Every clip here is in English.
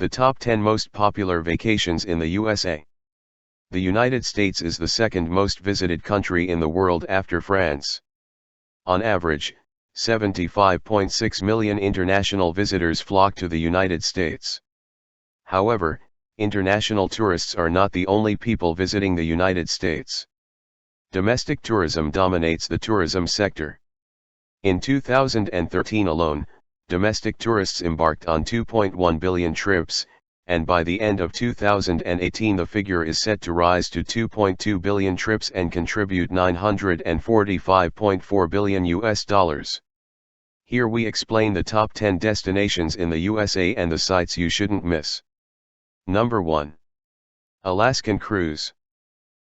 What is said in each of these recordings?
The top 10 most popular vacations in the USA. The United States is the second most visited country in the world after France. On average, 75.6 million international visitors flock to the United States. However, international tourists are not the only people visiting the United States. Domestic tourism dominates the tourism sector. In 2013 alone, domestic tourists embarked on 2.1 billion trips, and by the end of 2018 the figure is set to rise to 2.2 billion trips and contribute $945.4 billion US. Here we explain the top 10 destinations in the USA and the sites you shouldn't miss. Number 1. Alaskan Cruise.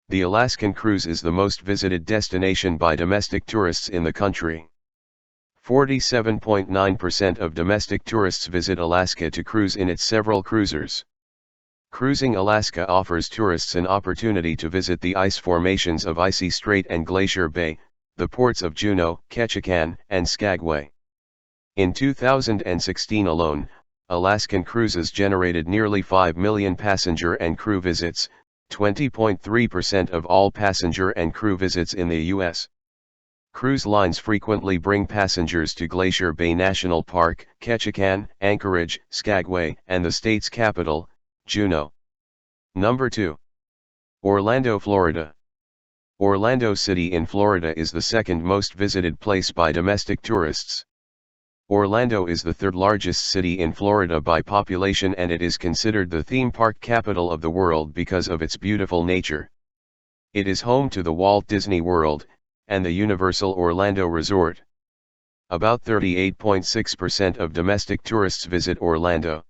The Alaskan Cruise is the most visited destination by domestic tourists in the country. 47.9% of domestic tourists visit Alaska to cruise in its several cruisers. Cruising Alaska offers tourists an opportunity to visit the ice formations of Icy Strait and Glacier Bay, the ports of Juneau, Ketchikan, and Skagway. In 2016 alone, Alaskan Cruises generated nearly 5 million passenger and crew visits, 20.3% of all passenger and crew visits in the U.S. Cruise lines frequently bring passengers to Glacier Bay National Park, Ketchikan, Anchorage, Skagway, and the state's capital, Juneau. Number 2. Orlando, Florida. Orlando City in Florida is the second most visited place by domestic tourists. Orlando is the third largest city in Florida by population, and it is considered the theme park capital of the world because of its beautiful nature. It is home to the Walt Disney World and the Universal Orlando Resort. About 38.6% of domestic tourists visit Orlando.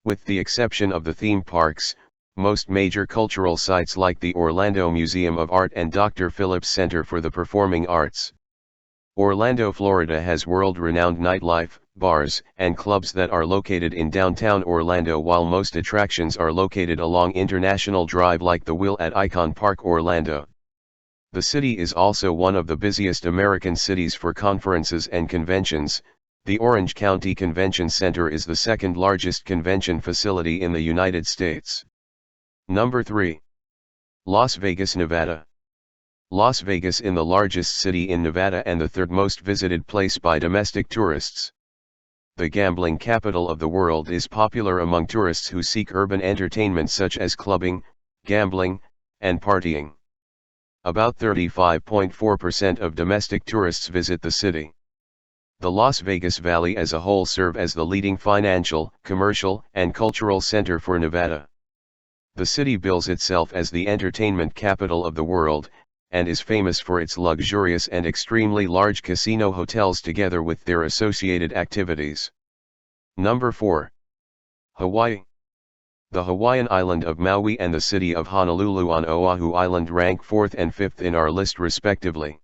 With the exception of the theme parks, most major cultural sites like the Orlando Museum of Art and Dr. Phillips Center for the Performing Arts. Orlando, Florida has world-renowned nightlife, bars, and clubs that are located in downtown Orlando, while most attractions are located along International Drive like the Wheel at Icon Park, Orlando. The city is also one of the busiest American cities for conferences and conventions. The Orange County Convention Center is the second largest convention facility in the United States. Number 3. Las Vegas, Nevada. Las Vegas is the largest city in Nevada and the third most visited place by domestic tourists. The gambling capital of the world is popular among tourists who seek urban entertainment such as clubbing, gambling, and partying. About 35.4% of domestic tourists visit the city. The Las Vegas Valley as a whole serves as the leading financial, commercial, and cultural center for Nevada. The city bills itself as the entertainment capital of the world, and is famous for its luxurious and extremely large casino hotels together with their associated activities. Number 4. Hawaii. The Hawaiian island of Maui and the city of Honolulu on Oahu Island rank 4th and 5th in our list respectively.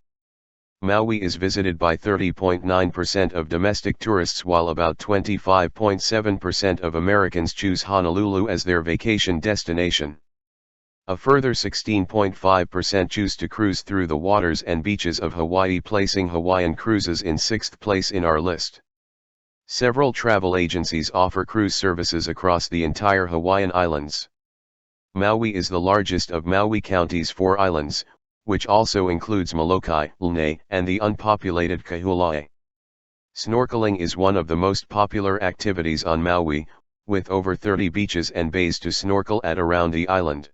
Maui is visited by 30.9% of domestic tourists, while about 25.7% of Americans choose Honolulu as their vacation destination. A further 16.5% choose to cruise through the waters and beaches of Hawaii, placing Hawaiian cruises in 6th place in our list. Several travel agencies offer cruise services across the entire Hawaiian Islands. Maui is the largest of Maui County's 4 islands, which also includes Molokai, Lanai, and the unpopulated Kahoolae. Snorkeling is one of the most popular activities on Maui, with over 30 beaches and bays to snorkel at around the island.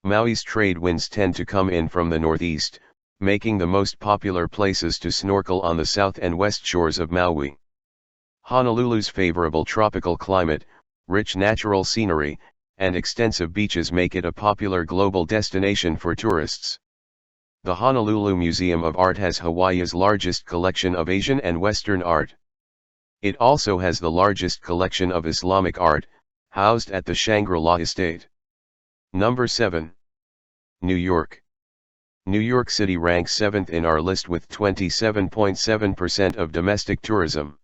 Maui's trade winds tend to come in from the northeast, making the most popular places to snorkel on the south and west shores of Maui. Honolulu's favorable tropical climate, rich natural scenery, and extensive beaches make it a popular global destination for tourists. The Honolulu Museum of Art has Hawaii's largest collection of Asian and Western art. It also has the largest collection of Islamic art, housed at the Shangri-La Estate. Number 7. New York. New York City ranks 7th in our list with 27.7% of domestic tourism.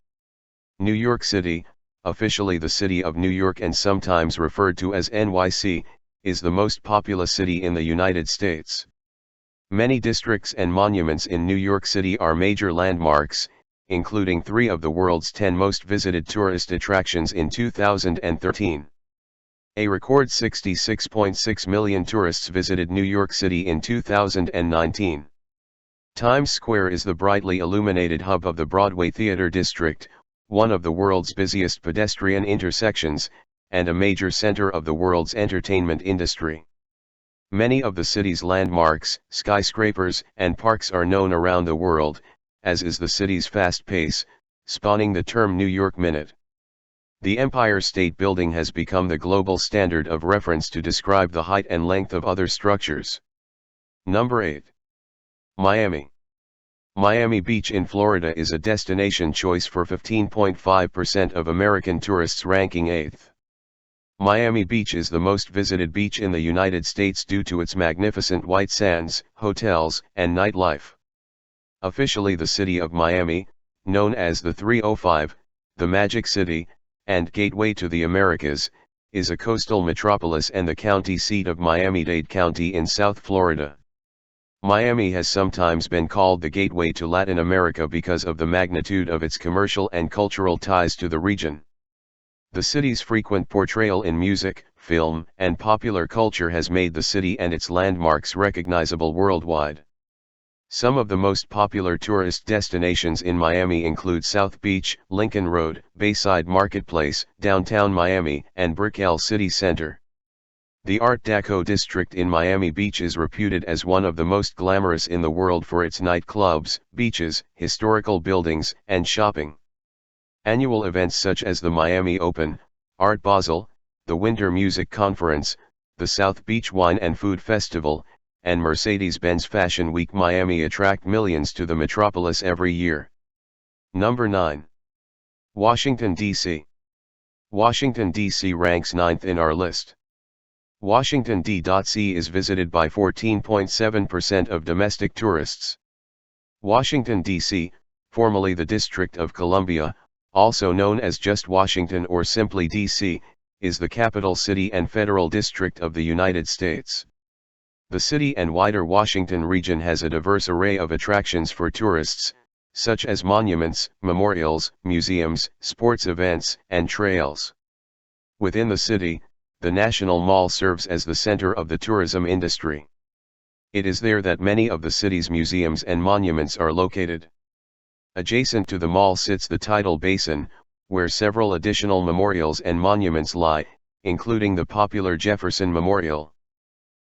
New York City, officially the City of New York and sometimes referred to as NYC, is the most populous city in the United States. Many districts and monuments in New York City are major landmarks, including 3 of the world's 10 most visited tourist attractions in 2013. A record 66.6 million tourists visited New York City in 2019. Times Square is the brightly illuminated hub of the Broadway Theater District, one of the world's busiest pedestrian intersections, and a major center of the world's entertainment industry. Many of the city's landmarks, skyscrapers, and parks are known around the world, as is the city's fast pace, spawning the term New York Minute. The Empire State Building has become the global standard of reference to describe the height and length of other structures. Number 8. Miami. Miami Beach in Florida is a destination choice for 15.5% of American tourists, ranking 8th. Miami Beach is the most visited beach in the United States due to its magnificent white sands, hotels, and nightlife. Officially, the city of Miami, known as the 305, the Magic City, and Gateway to the Americas, is a coastal metropolis and the county seat of Miami-Dade County in South Florida. Miami has sometimes been called the gateway to Latin America because of the magnitude of its commercial and cultural ties to the region. The city's frequent portrayal in music, film, and popular culture has made the city and its landmarks recognizable worldwide. Some of the most popular tourist destinations in Miami include South Beach, Lincoln Road, Bayside Marketplace, downtown Miami, and Brickell City Center. The Art Deco district in Miami Beach is reputed as one of the most glamorous in the world for its nightclubs, beaches, historical buildings, and shopping. Annual events such as the Miami Open, Art Basel, the Winter Music Conference, the South Beach Wine and Food Festival, and Mercedes-Benz Fashion Week Miami attract millions to the metropolis every year. Number 9. Washington, D.C. Washington, D.C. ranks 9th in our list. Washington, D.C. is visited by 14.7% of domestic tourists. Washington, D.C., formerly the District of Columbia, also known as just Washington or simply D.C., is the capital city and federal district of the United States. The city and wider Washington region has a diverse array of attractions for tourists, such as monuments, memorials, museums, sports events, and trails. Within the city, the National Mall serves as the center of the tourism industry. It is there that many of the city's museums and monuments are located. Adjacent to the mall sits the Tidal Basin, where several additional memorials and monuments lie, including the popular Jefferson Memorial.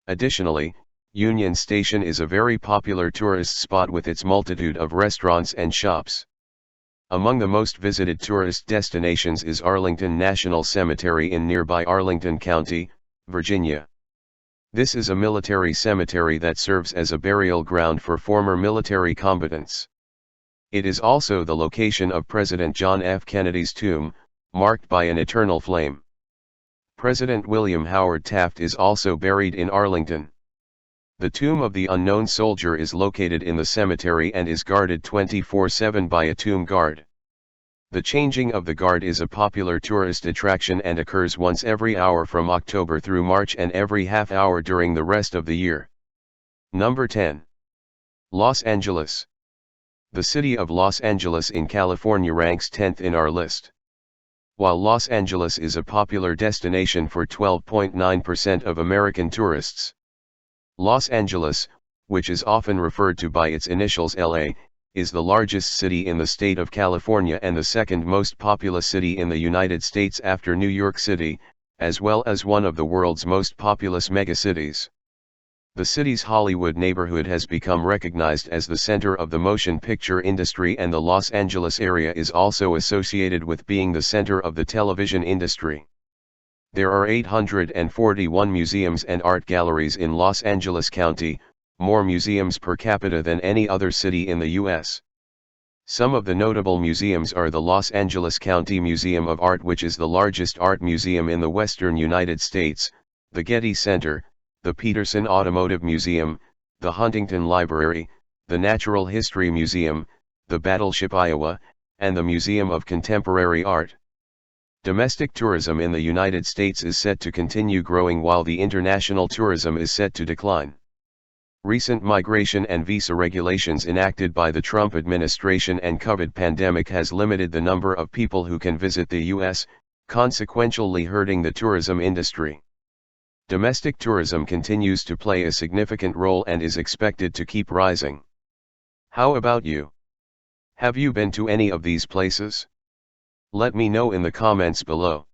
Additionally, Union Station is a very popular tourist spot with its multitude of restaurants and shops. Among the most visited tourist destinations is Arlington National Cemetery in nearby Arlington County, Virginia. This is a military cemetery that serves as a burial ground for former military combatants. It is also the location of President John F. Kennedy's tomb, marked by an eternal flame. President William Howard Taft is also buried in Arlington. The tomb of the unknown soldier is located in the cemetery and is guarded 24/7 by a tomb guard. The changing of the guard is a popular tourist attraction and occurs once every hour from October through March and every half hour during the rest of the year. Number 10. Los Angeles. The city of Los Angeles in California ranks 10th in our list. While Los Angeles is a popular destination for 12.9% of American tourists, Los Angeles, which is often referred to by its initials LA, is the largest city in the state of California and the second most populous city in the United States after New York City, as well as one of the world's most populous megacities. The city's Hollywood neighborhood has become recognized as the center of the motion picture industry, and the Los Angeles area is also associated with being the center of the television industry. There are 841 museums and art galleries in Los Angeles County, more museums per capita than any other city in the U.S. Some of the notable museums are the Los Angeles County Museum of Art, which is the largest art museum in the western United States, the Getty Center, the Peterson Automotive Museum, the Huntington Library, the Natural History Museum, the Battleship Iowa, and the Museum of Contemporary Art. Domestic tourism in the United States is set to continue growing while the international tourism is set to decline. Recent migration and visa regulations enacted by the Trump administration and COVID pandemic has limited the number of people who can visit the U.S., consequentially hurting the tourism industry. Domestic tourism continues to play a significant role and is expected to keep rising. How about you? Have you been to any of these places? Let me know in the comments below.